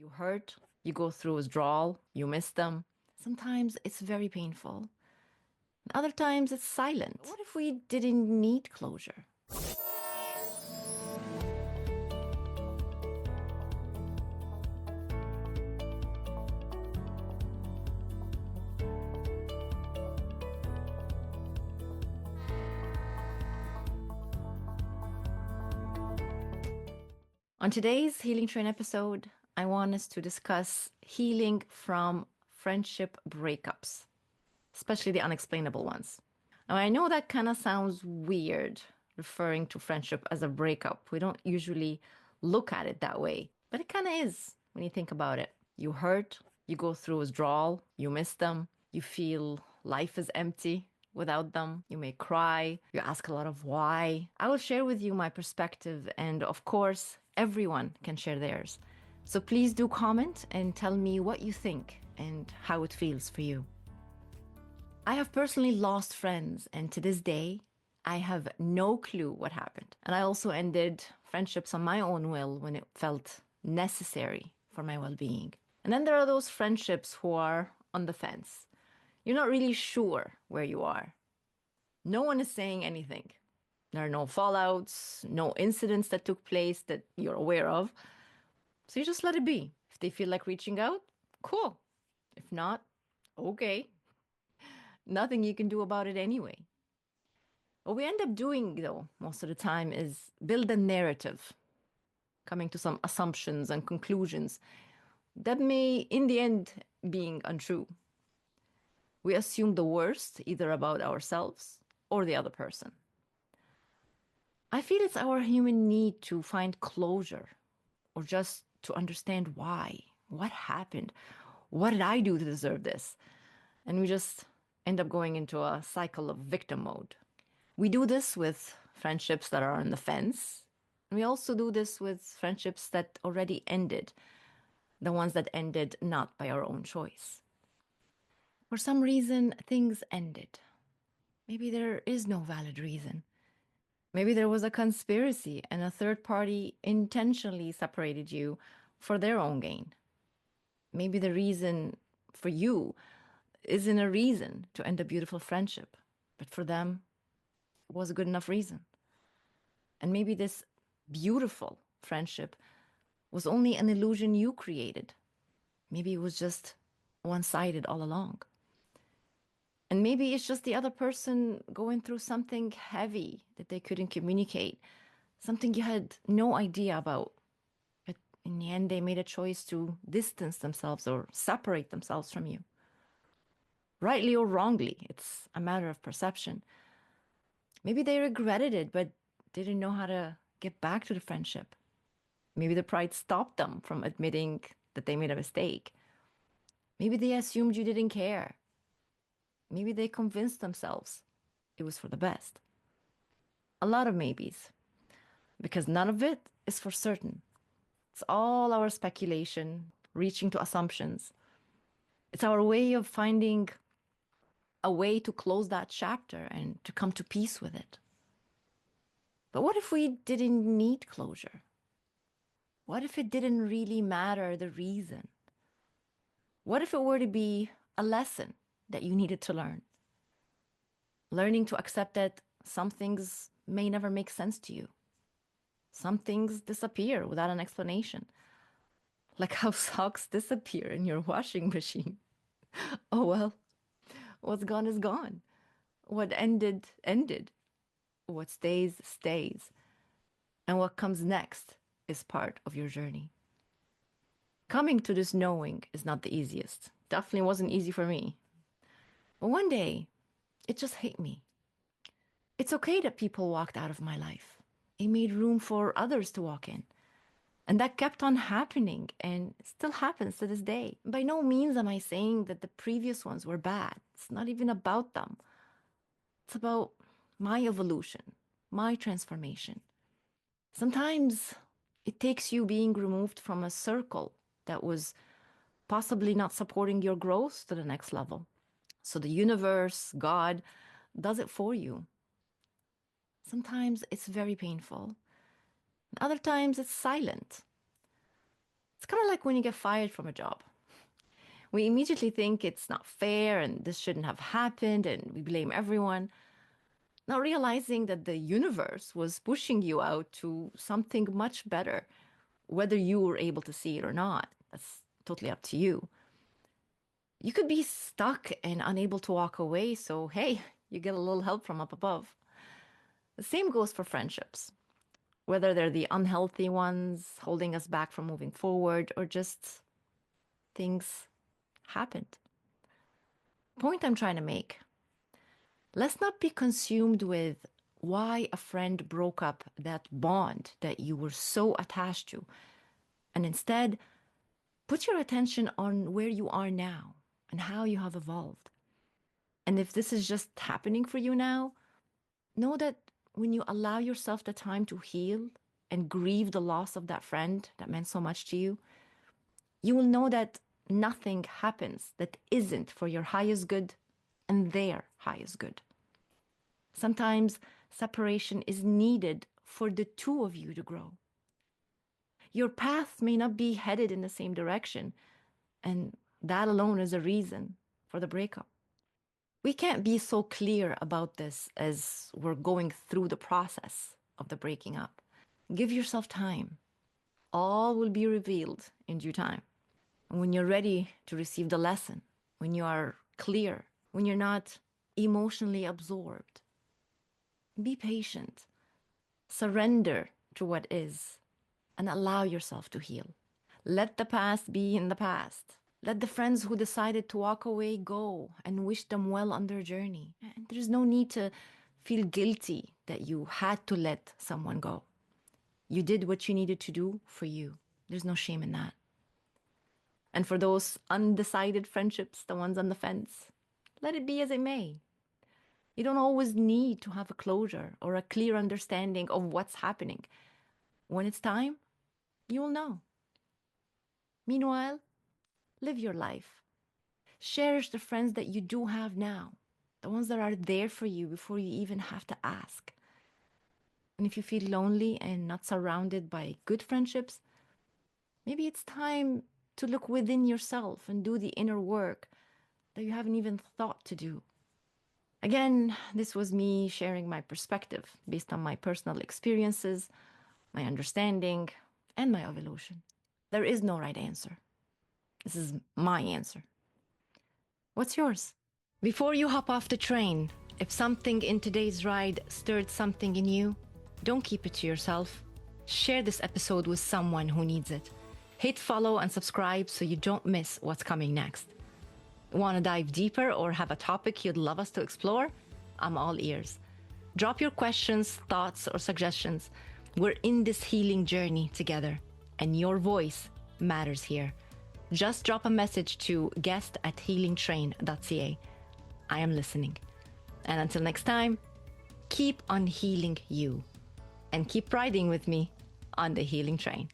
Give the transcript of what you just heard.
You hurt, you go through withdrawal, you miss them. Sometimes it's very painful. Other times it's silent. What if we didn't need closure? On today's Healing Train episode, I want us to discuss healing from friendship breakups, especially the unexplainable ones. Now, I know that kind of sounds weird, referring to friendship as a breakup. We don't usually look at it that way, but it kind of is when you think about it. You hurt, you go through withdrawal, you miss them, you feel life is empty without them. You may cry, you ask a lot of why. I will share with you my perspective, and of course, everyone can share theirs. So please do comment and tell me what you think and how it feels for you. I have personally lost friends, and to this day, I have no clue what happened. And I also ended friendships on my own will when it felt necessary for my well-being. And then there are those friendships who are on the fence. You're not really sure where you are. No one is saying anything. There are no fallouts, no incidents that took place that you're aware of. So you just let it be. If they feel like reaching out, cool. If not, okay. Nothing you can do about it anyway. What we end up doing, though, most of the time is build a narrative, coming to some assumptions and conclusions that may, in the end, being untrue. We assume the worst, either about ourselves or the other person. I feel it's our human need to find closure or just to understand why. What happened? What did I do to deserve this? And we just end up going into a cycle of victim mode. We do this with friendships that are on the fence. And we also do this with friendships that already ended, the ones that ended not by our own choice. For some reason, things ended. Maybe there is no valid reason. Maybe there was a conspiracy and a third party intentionally separated you for their own gain. Maybe the reason for you isn't a reason to end a beautiful friendship, but for them, it was a good enough reason. And maybe this beautiful friendship was only an illusion you created. Maybe it was just one-sided all along. And maybe it's just the other person going through something heavy that they couldn't communicate, something you had no idea about. But in the end, they made a choice to distance themselves or separate themselves from you. Rightly or wrongly, it's a matter of perception. Maybe they regretted it, but didn't know how to get back to the friendship. Maybe the pride stopped them from admitting that they made a mistake. Maybe they assumed you didn't care. Maybe they convinced themselves it was for the best. A lot of maybes, because none of it is for certain. It's all our speculation, reaching to assumptions. It's our way of finding a way to close that chapter and to come to peace with it. But what if we didn't need closure? What if it didn't really matter the reason? What if it were to be a lesson that you needed to learn? Learning to accept that some things may never make sense to you. Some things disappear without an explanation. Like how socks disappear in your washing machine. Oh well, what's gone is gone. What ended, ended. What stays, stays. And what comes next is part of your journey. Coming to this knowing is not the easiest. Definitely wasn't easy for me. But one day, it just hit me. It's okay that people walked out of my life. It made room for others to walk in. And that kept on happening and still happens to this day. By no means am I saying that the previous ones were bad. It's not even about them. It's about my evolution, my transformation. Sometimes it takes you being removed from a circle that was possibly not supporting your growth to the next level. So the universe, God, does it for you. Sometimes it's very painful. Other times it's silent. It's kind of like when you get fired from a job. We immediately think it's not fair and this shouldn't have happened, and we blame everyone. Not realizing that the universe was pushing you out to something much better, whether you were able to see it or not. That's totally up to you. You could be stuck and unable to walk away, so hey, you get a little help from up above. The same goes for friendships, whether they're the unhealthy ones holding us back from moving forward or just things happened. Point I'm trying to make: let's not be consumed with why a friend broke up that bond that you were so attached to, and instead put your attention on where you are now and how you have evolved. And if this is just happening for you now, know that when you allow yourself the time to heal and grieve the loss of that friend that meant so much to you, you will know that nothing happens that isn't for your highest good and their highest good. Sometimes separation is needed for the two of you to grow. Your paths may not be headed in the same direction, and that alone is a reason for the breakup. We can't be so clear about this as we're going through the process of the breaking up. Give yourself time. All will be revealed in due time. And when you're ready to receive the lesson, when you are clear, when you're not emotionally absorbed, be patient. Surrender to what is and allow yourself to heal. Let the past be in the past. Let the friends who decided to walk away go, and wish them well on their journey. And there's no need to feel guilty that you had to let someone go. You did what you needed to do for you. There's no shame in that. And for those undecided friendships, the ones on the fence, let it be as it may. You don't always need to have a closure or a clear understanding of what's happening. When it's time, you'll know. Meanwhile, live your life. Cherish the friends that you do have now, the ones that are there for you before you even have to ask. And if you feel lonely and not surrounded by good friendships, maybe it's time to look within yourself and do the inner work that you haven't even thought to do. Again, this was me sharing my perspective based on my personal experiences, my understanding, and my evolution. There is no right answer. This is my answer. What's yours? Before you hop off the train, if something in today's ride stirred something in you, don't keep it to yourself. Share this episode with someone who needs it. Hit follow and subscribe so you don't miss what's coming next. Want to dive deeper or have a topic you'd love us to explore? I'm all ears. Drop your questions, thoughts, or suggestions. We're in this healing journey together, and your voice matters here. Just drop a message to guest@healingtrain.ca. I am listening. And until next time, keep on healing you and keep riding with me on the healing train.